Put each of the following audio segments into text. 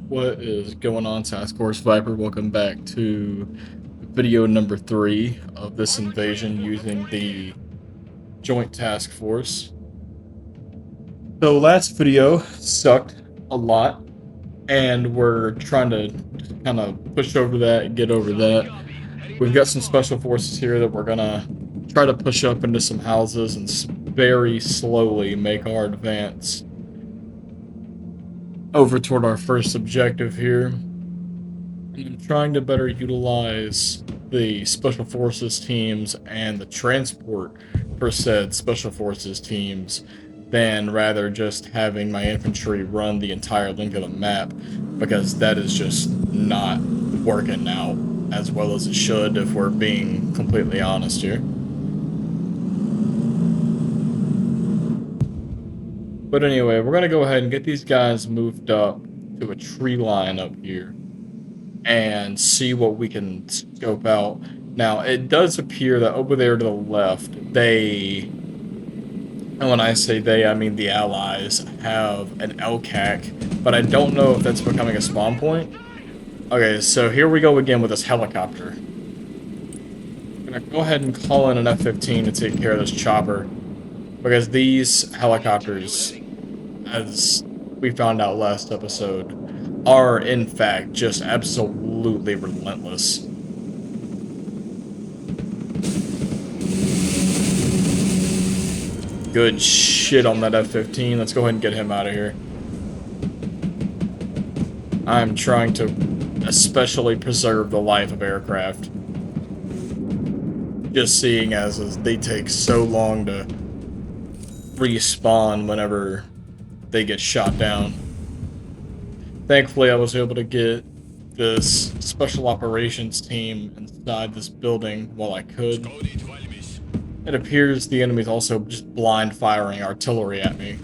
What is going on, Task Force Viper? Welcome back to video number 3 of this invasion using the Joint Task Force. So last video sucked a lot, and we're trying to kind of push over that and get over that. We've got some special forces here that we're gonna try to push up into some houses and very slowly make our advance over toward our first objective here. I'm trying to better utilize the Special Forces teams and the transport for said Special Forces teams than rather just having my infantry run the entire length of the map, because that is just not working out as well as it should if we're being completely honest here. But anyway, we're going to go ahead and get these guys moved up to a tree line up here and see what we can scope out. Now, it does appear that over there to the left, and when I say they, I mean the Allies, have an LCAC, but I don't know if that's becoming a spawn point. Okay, so here we go again with this helicopter. I'm gonna go ahead and call in an F-15 to take care of this chopper, because these helicopters, as we found out last episode, are in fact just absolutely relentless. Good shit on that F-15. Let's go ahead and get him out of here. I'm trying to especially preserve the life of aircraft. Just seeing as they take so long to respawn whenever they get shot down. Thankfully, I was able to get this special operations team inside this building while I could. It appears the enemy's also just blind firing artillery at me.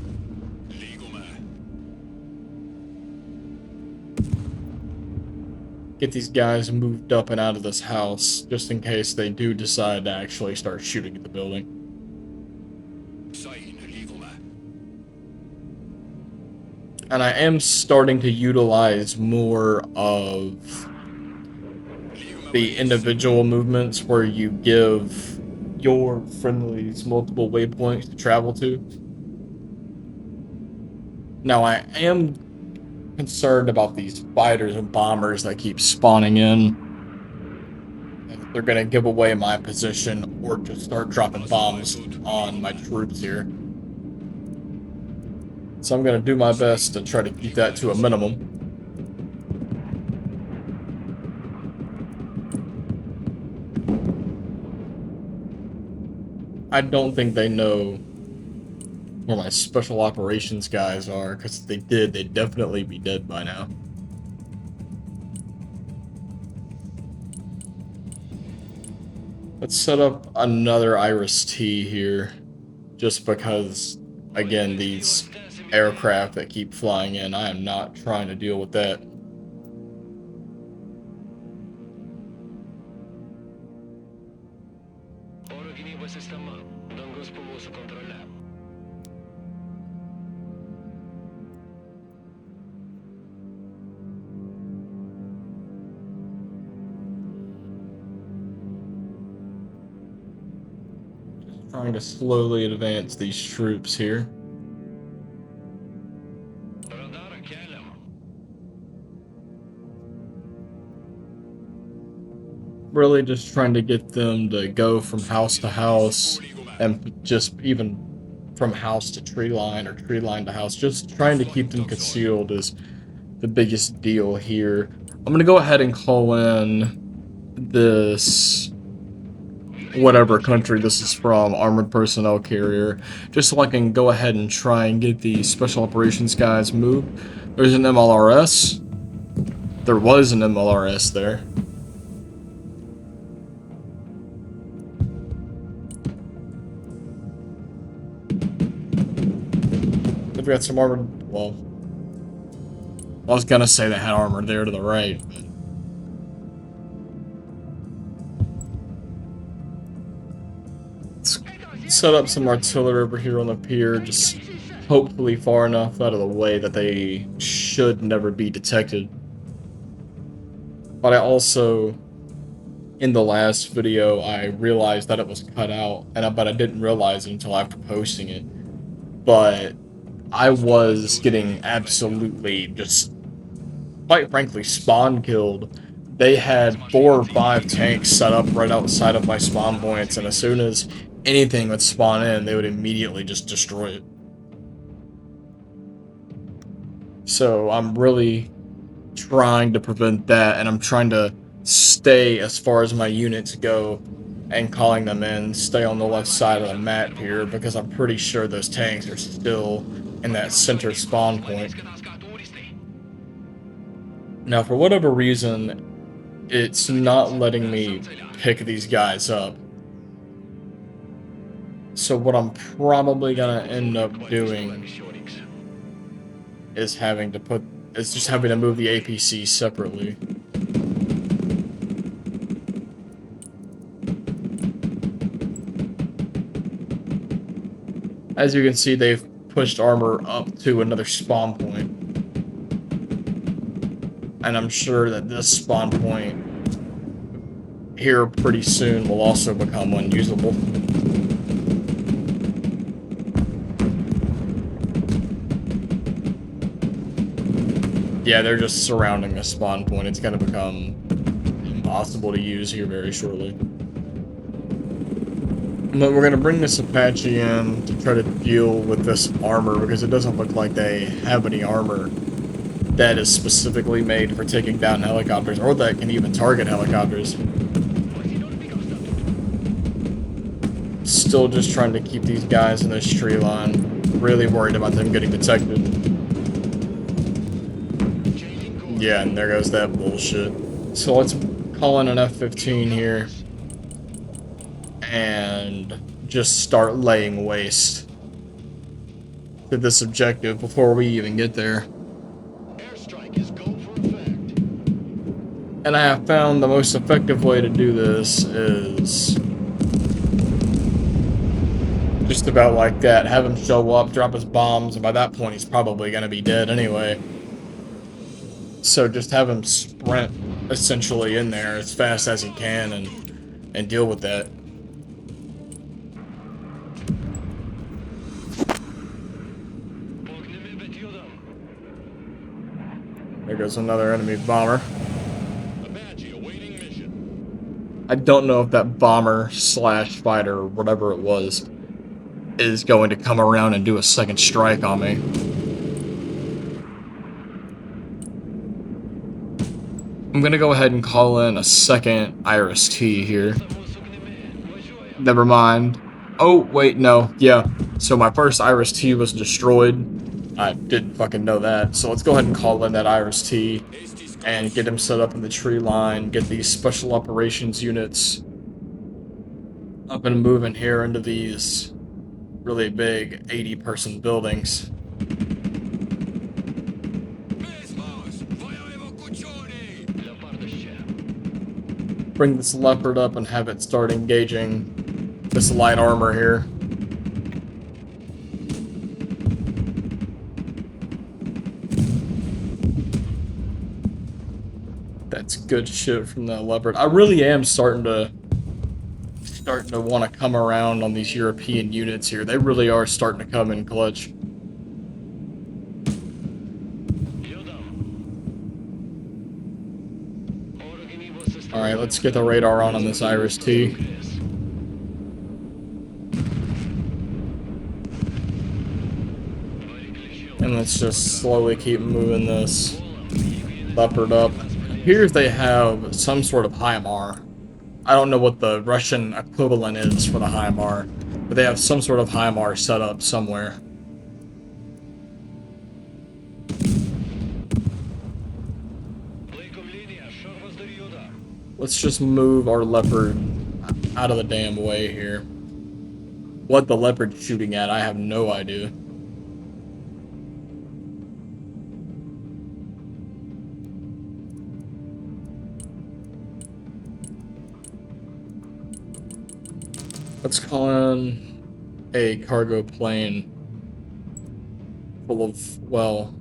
Get these guys moved up and out of this house, just in case they do decide to actually start shooting at the building. And I am starting to utilize more of the individual movements where you give your friendlies multiple waypoints to travel to. Now, I am concerned about these fighters and bombers that keep spawning in. They're gonna give away my position or just start dropping bombs on my troops here. So I'm gonna do my best to try to keep that to a minimum. I don't think they know where my special operations guys are, because if they did, they'd definitely be dead by now. Let's set up another Iris-T here, just because, again, these aircraft that keep flying in, I am not trying to deal with that. Trying to slowly advance these troops here. Really just trying to get them to go from house to house, and just even from house to tree line or tree line to house. Just trying to keep them concealed is the biggest deal here. I'm gonna go ahead and call in this, whatever country this is from, armored personnel carrier, just so I can go ahead and try and get the special operations guys moved. There's an MLRS. There was an MLRS there. They've got some armored, well, I was gonna say they had armor there to the right, but let's set up some artillery over here on the pier, just hopefully far enough out of the way that they should never be detected. But I also, in the last video, I realized that it was cut out, but I didn't realize it until after posting it. But I was getting absolutely just, quite frankly, spawn killed. They had 4 or 5 tanks set up right outside of my spawn points, and as soon as anything would spawn in, they would immediately just destroy it. So I'm really trying to prevent that, and I'm trying to stay as far as my units go and calling them in, stay on the left side of the map here, because I'm pretty sure those tanks are still in that center spawn point. Now, for whatever reason, it's not letting me pick these guys up. So what I'm probably gonna end up doing is just having to move the APC separately. As you can see, they've pushed armor up to another spawn point. And I'm sure that this spawn point here pretty soon will also become unusable. Yeah, they're just surrounding the spawn point. It's gonna become impossible to use here very shortly. But we're gonna bring this Apache in to try to deal with this armor, because it doesn't look like they have any armor that is specifically made for taking down helicopters, or that can even target helicopters. Still just trying to keep these guys in this tree line. Really worried about them getting detected. Yeah, and there goes that bullshit. So let's call in an F-15 here and just start laying waste to this objective before we even get there. And I have found the most effective way to do this is just about like that. Have him show up, drop his bombs, and by that point he's probably going to be dead anyway. So just have him sprint essentially in there as fast as he can and deal with that. There goes another enemy bomber. I don't know if that bomber slash fighter, or whatever it was, is going to come around and do a second strike on me. I'm gonna go ahead and call in a second IRIS-T here. Never mind. Oh, wait, no. Yeah. So my first IRIS-T was destroyed. I didn't fucking know that. So let's go ahead and call in that IRIS-T and get him set up in the tree line, get these special operations units up and moving here into these really big 80-person buildings. Bring this Leopard up and have it start engaging this light armor here. That's good shit from that Leopard. I really am starting to want to come around on these European units here. They really are starting to come in clutch. Alright, let's get the radar on this IRIS-T. And let's just slowly keep moving this Leopard up. Here they have some sort of HIMAR. I don't know what the Russian equivalent is for the HIMAR, but they have some sort of HIMAR set up somewhere. Let's just move our Leopard out of the damn way here. What the Leopard's shooting at, I have no idea. Let's call in a cargo plane couple of, well,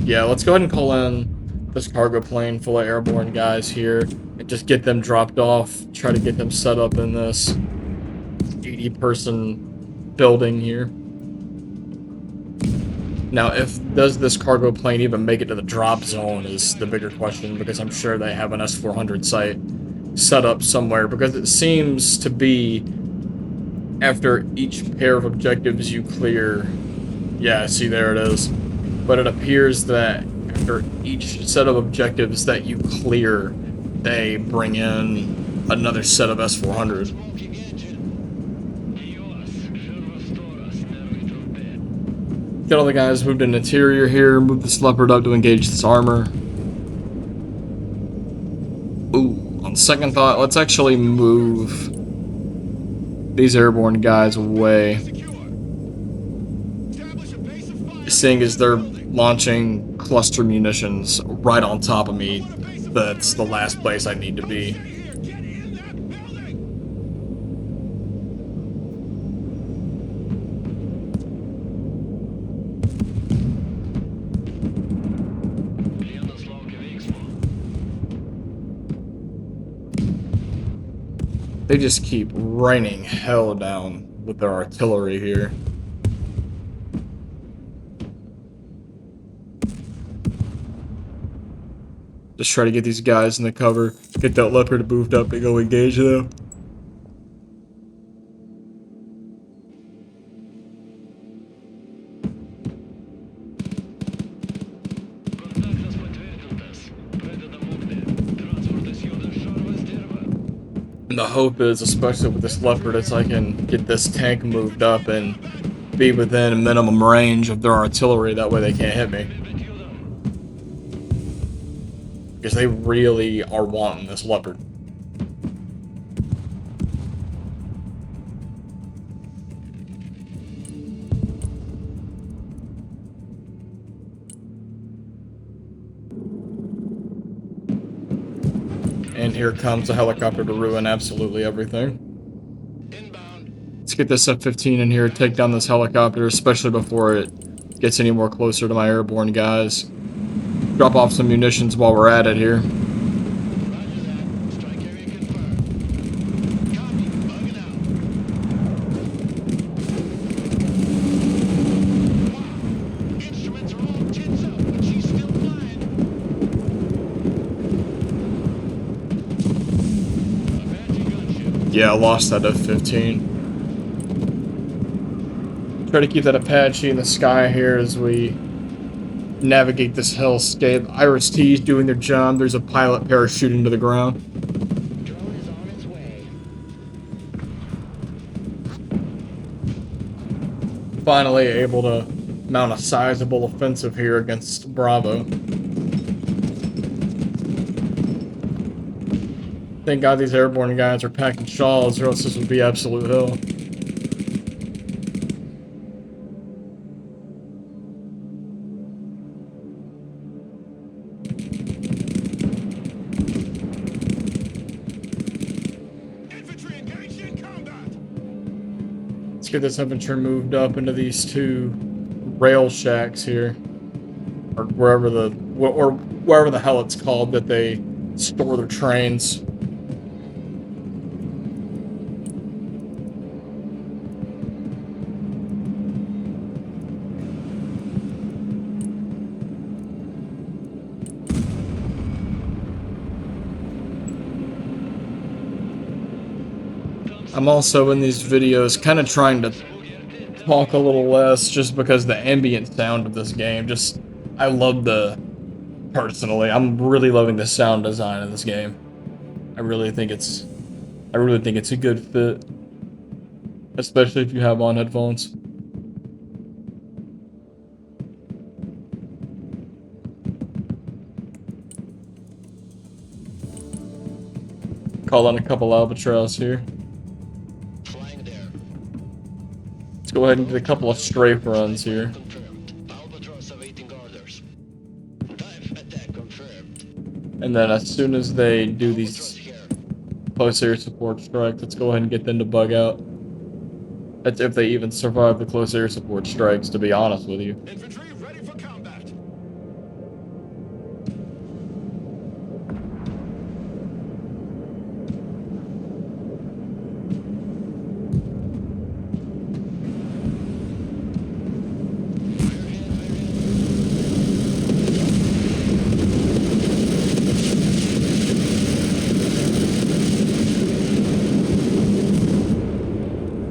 yeah, let's go ahead and call in this cargo plane full of airborne guys here and just get them dropped off, try to get them set up in this 80-person building here. Now, does this cargo plane even make it to the drop zone is the bigger question, because I'm sure they have an S-400 site set up somewhere, because it seems to be after each pair of objectives you clear. Yeah, see, there it is. But it appears that after each set of objectives that you clear, they bring in another set of S-400. Get all the guys moved in interior here, move this Leopard up to engage this armor. Ooh, on second thought, let's actually move these airborne guys away. Seeing as they're launching cluster munitions right on top of me, that's the last place I need to be. They just keep raining hell down with their artillery here. Just try to get these guys in the cover, get that Leopard moved up and go engage them. And the hope is, especially with this Leopard, is I can get this tank moved up and be within minimum range of their artillery, that way they can't hit me. Because they really are wanting this Leopard. And here comes a helicopter to ruin absolutely everything. Let's get this F-15 in here, take down this helicopter, especially before it gets any more closer to my airborne guys. Drop off some munitions while we're at it here. Yeah, I lost that F-15. Try to keep that Apache in the sky here as we navigate this hellscape. Iris-T's doing their job. There's a pilot parachuting to the ground. Drone is on its way. Finally able to mount a sizable offensive here against Bravo. Thank God these airborne guys are packing shawls, or else this would be absolute hell. Let's get this infantry moved up into these two rail shacks here, or wherever the hell it's called that they store their trains. I'm also in these videos kind of trying to talk a little less, just because the ambient sound of this game, personally, I'm really loving the sound design of this game. I really think it's a good fit, especially if you have on headphones. Call on a couple Albatross here. Let's go ahead and get a couple of strafe runs here. And then as soon as they do these close air support strikes, let's go ahead and get them to bug out. That's if they even survive the close air support strikes, to be honest with you. Infantry ready for combat.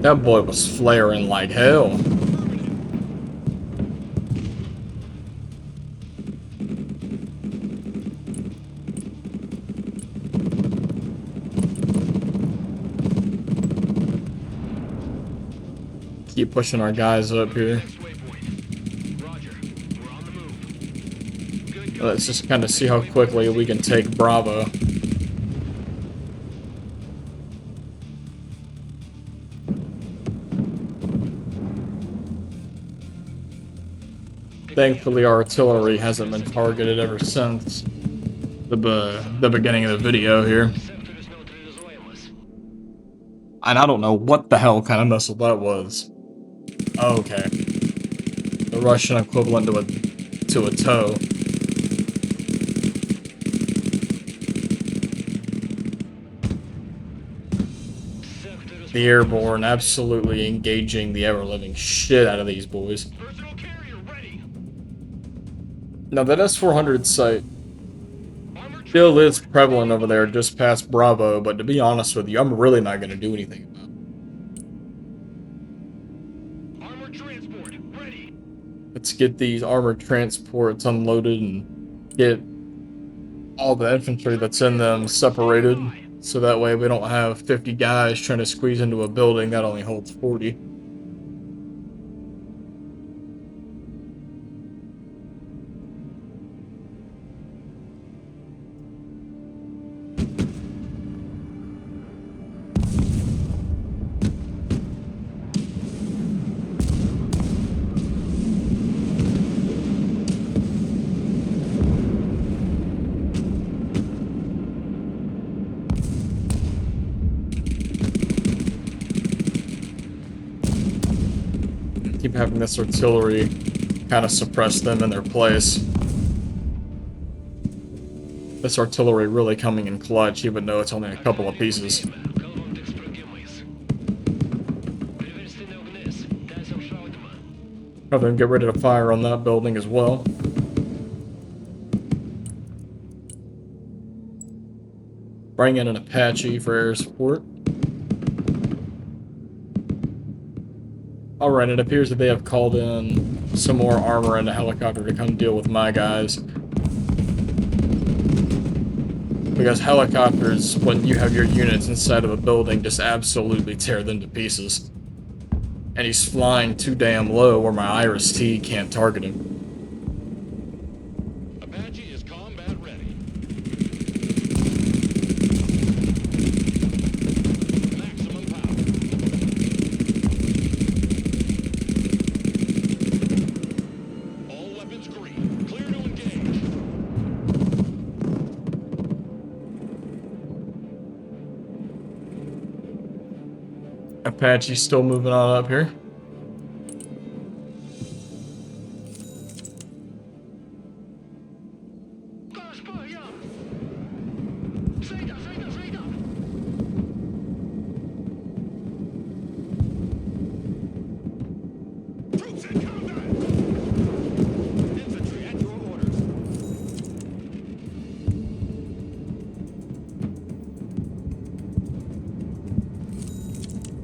That boy was flaring like hell. Keep pushing our guys up here. Next waypoint. Roger. We're on the move. Good go. Let's just kind of see how quickly we can take Bravo. Thankfully, our artillery hasn't been targeted ever since the beginning of the video here. And I don't know what the hell kind of missile that was. Okay. The Russian equivalent to a TOW. The airborne absolutely engaging the ever-living shit out of these boys. Personal carrier ready. Now that S-400 site Armored still is prevalent over there just past Bravo, but to be honest with you, I'm really not going to do anything about it. armored transport ready. Let's get these armored transports unloaded and get all the infantry that's in them separated, so that way we don't have 50 guys trying to squeeze into a building that only holds 40. Keep having this artillery kind of suppress them in their place. This artillery really coming in clutch, even though it's only a couple of pieces. Have them get ready to fire on that building as well. Bring in an Apache for air support. Alright, it appears that they have called in some more armor and a helicopter to come deal with my guys. Because helicopters, when you have your units inside of a building, just absolutely tear them to pieces. And he's flying too damn low where my Iris-T can't target him. Apache is combat ready. Maximum power. All weapons green. Clear to engage. Apache's still moving on up here. Troops in combat. Infantry at your orders.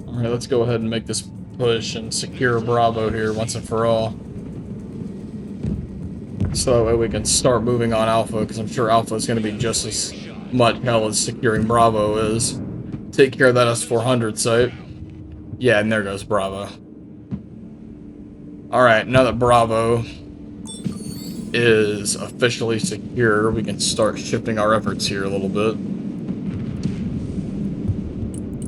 Alright, let's go ahead and make this push and secure Bravo here once and for all. So that way we can start moving on Alpha, because I'm sure Alpha is going to be just as much hell as securing Bravo is. Take care of that S-400 site. Yeah, and there goes Bravo. Alright, now that Bravo is officially secure, we can start shifting our efforts here a little bit.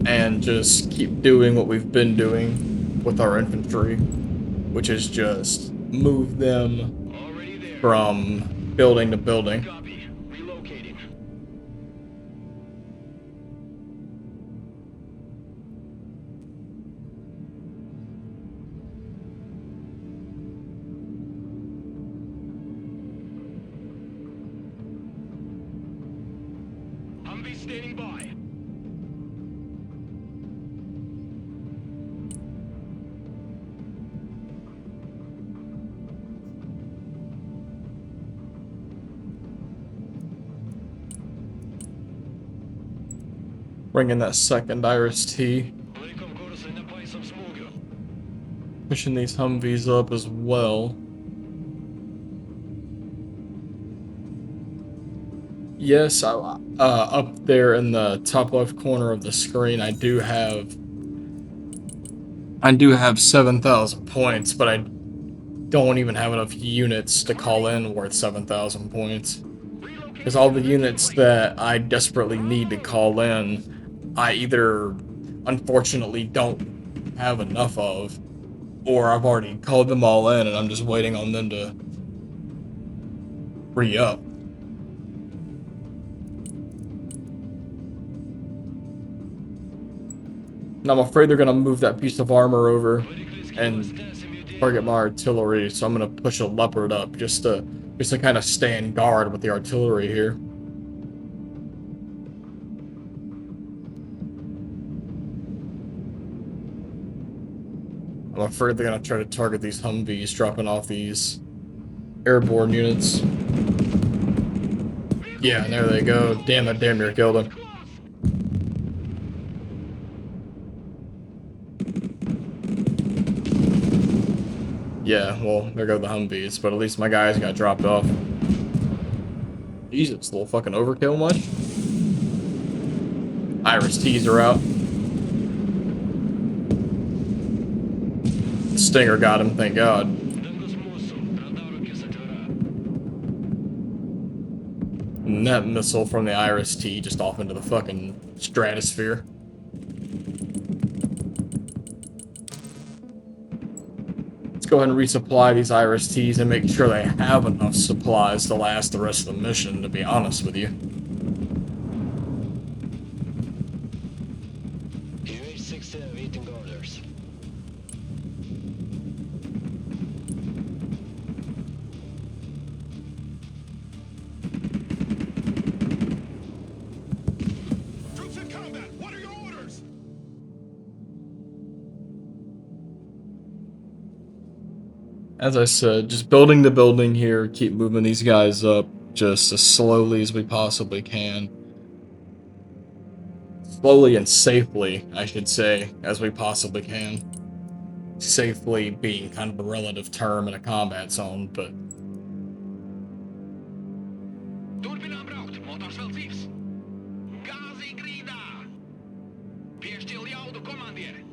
And just keep doing what we've been doing with our infantry, which is just move them Already there. from building to building. Copy. Relocating. Humvee standing by. Bring in that second Iris T. Laikom kursą, nepaisom smūgio. Pushing these Humvees up as well. Yes, up there in the top left corner of the screen, I do have 7,000 points, but I don't even have enough units to call in worth 7,000 points. Because all the units that I desperately need to call in, I either unfortunately don't have enough of, or I've already called them all in and I'm just waiting on them to re-up. And I'm afraid they're gonna move that piece of armor over and target my artillery, so I'm gonna push a Leopard up just to kind of stand guard with the artillery here. I'm afraid they're gonna try to target these Humvees, dropping off these airborne units. Yeah, and there they go. Damn, that damn near killed him. Yeah, well, there go the Humvees, but at least my guys got dropped off. Jesus, a little fucking overkill much? Iris T's are out. Stinger got him, thank God. And that missile from the Iris T just off into the fucking stratosphere. Let's go ahead and resupply these Iris T's and make sure they have enough supplies to last the rest of the mission, to be honest with you. UH-60 awaiting orders. Troops in combat, what are your orders? As I said, just building the building here, keep moving these guys up just as slowly as we possibly can. Slowly and safely, I should say, as we possibly can. Safely being kind of a relative term in a combat zone, but... Turbina braucht, motorcel tiefs. Gas i grida. Bierzcie ljau do komandier.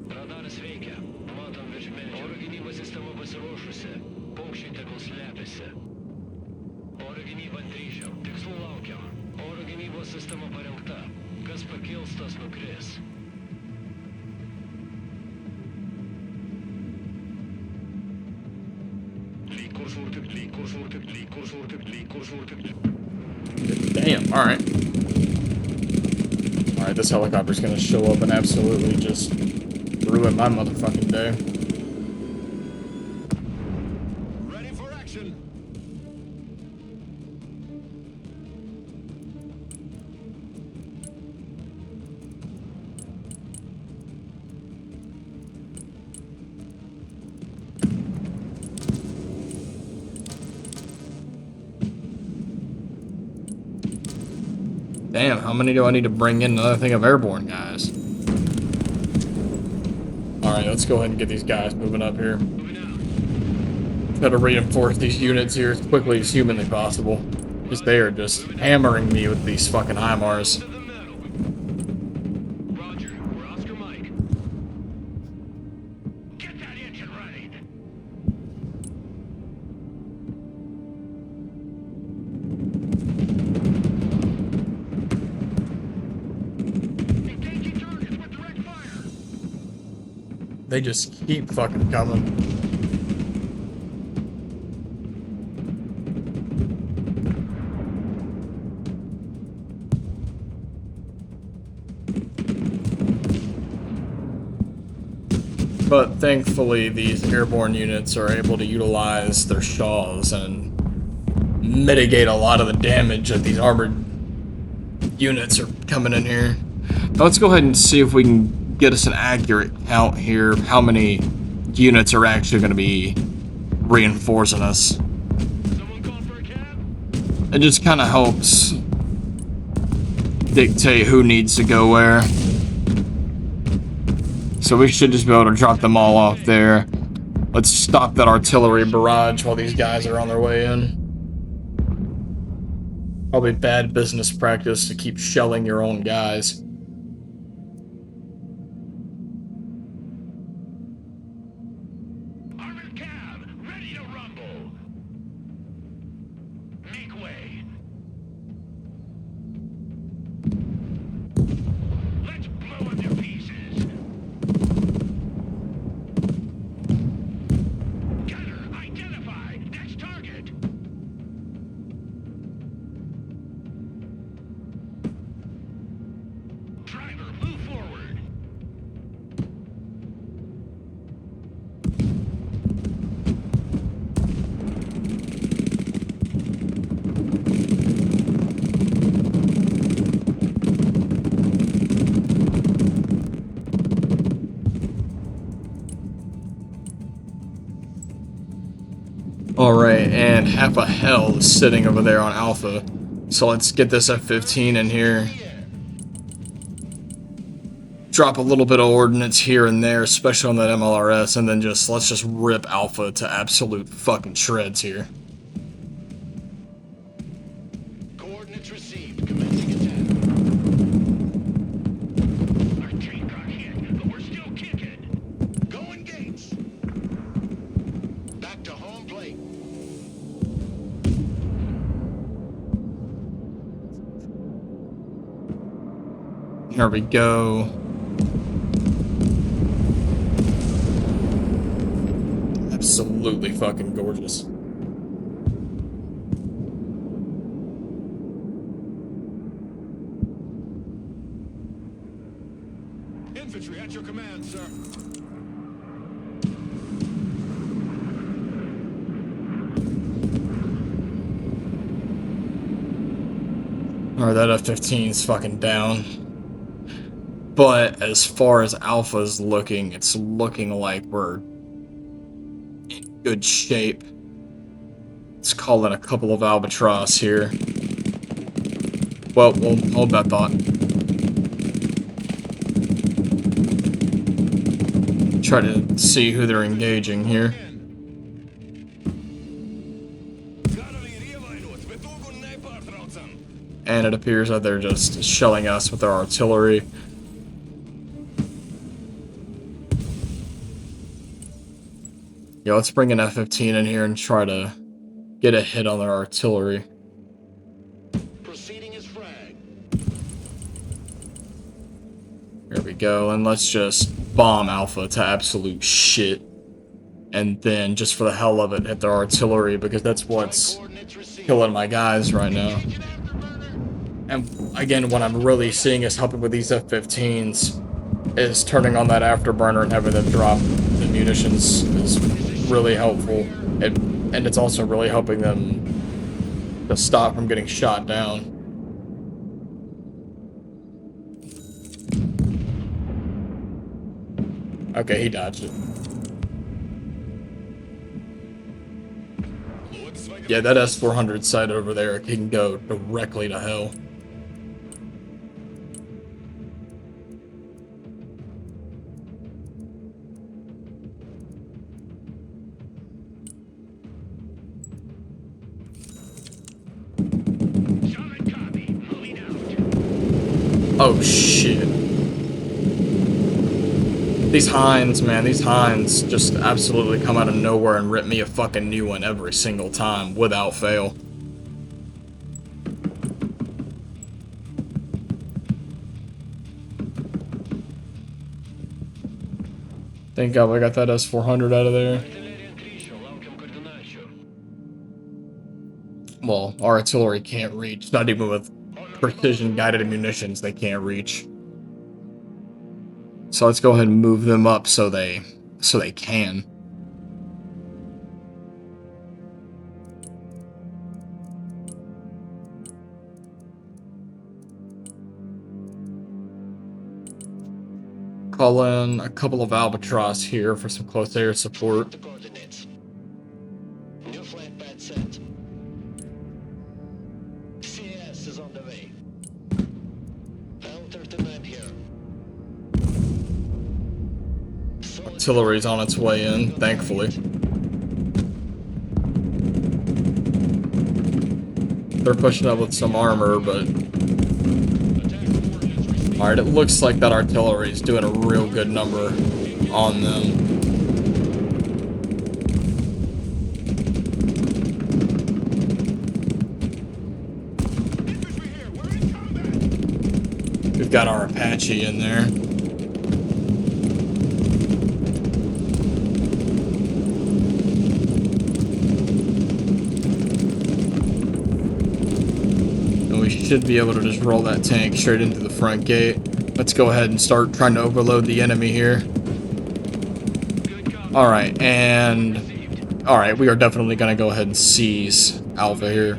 Radaras veikia. Matom virš medžio. Oro gynybos sistema pasiruošusi. Paukščiai tegul slepiasi. Oro gynyba ant ryšio. Tikslų laukiam. Oro gynybos sistema parengta. Kas pakils, tas nukris. Damn, alright. Alright, this helicopter's gonna show up and absolutely just ruin my motherfucking day. Ready for action. Damn, how many do I need to bring in another thing of airborne guys? Alright, let's go ahead and get these guys moving up here. Try to reinforce these units here as quickly as humanly possible. Because they are just hammering me with these fucking HIMARS. To the middle. Roger, we're Oscar Mike. Get that engine ready. Engaging targets with direct fire. They just keep fucking coming. But thankfully, these airborne units are able to utilize their Shaws and mitigate a lot of the damage that these armored units are coming in here. Now let's go ahead and see if we can get us an accurate count here of how many units are actually going to be reinforcing us. Someone call for a cab? It just kind of helps dictate who needs to go where. So we should just be able to drop them all off there. Let's stop that artillery barrage while these guys are on their way in. Probably bad business practice to keep shelling your own guys. Armored cab, ready to rumble. Make way. Let's blow up their pieces. Gunner, identify. Next target. Driver, move forward. Alright, and half a hell is sitting over there on Alpha. So let's get this F-15 in here. Drop a little bit of ordnance here and there, especially on that MLRS, and then let's just rip Alpha to absolute fucking shreds here. Coordinates received. Commencing attack. Our tank got hit, but we're still kicking. Going Gates. Back to home plate. Here we go. Absolutely fucking gorgeous. Infantry at your command, sir. Alright, that F-15 is fucking down. But as far as Alpha's looking, it's looking like we're in good shape. Let's call in a couple of Albatross here. Well, we'll hold that thought. Try to see who they're engaging here. And it appears that they're just shelling us with their artillery. Yeah, let's bring an F-15 in here and try to get a hit on their artillery. Proceeding as frag. There we go, and let's just bomb Alpha to absolute shit. And then, just for the hell of it, hit their artillery, because that's what's Coordinates received. killing my guys right now. And again, what I'm really seeing is helping with these F-15s is turning on that afterburner and having them drop the munitions is really helpful. And it's also really helping them to stop from getting shot down. Okay, he dodged it. Yeah, that S-400 sight over there can go directly to hell. Solid copy. Moving out. Oh shit. These Hinds, man, these Hinds just absolutely come out of nowhere and rip me a fucking new one every single time, without fail. Thank God we got that S-400 out of there. Well, our artillery can't reach, not even with precision-guided munitions, they can't reach. So let's go ahead and move them up so they so they can. Call in a couple of Albatross here for some close air support. The coordinates. New flight pad set. CS is on the way. L-39 here. Artillery's on its way in, thankfully. They're pushing up with some armor, but... Alright, it looks like that artillery is doing a real good number on them. We've got our Apache in there. We should be able to just roll that tank straight into the front gate. Let's go ahead and start trying to overload the enemy here. Alright, and... Alright, we are definitely going to go ahead and seize Alpha here.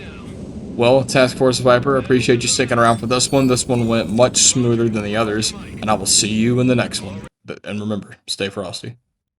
Well, Task Force Viper, appreciate you sticking around for this one. This one went much smoother than the others, and I will see you in the next one. And remember, stay frosty.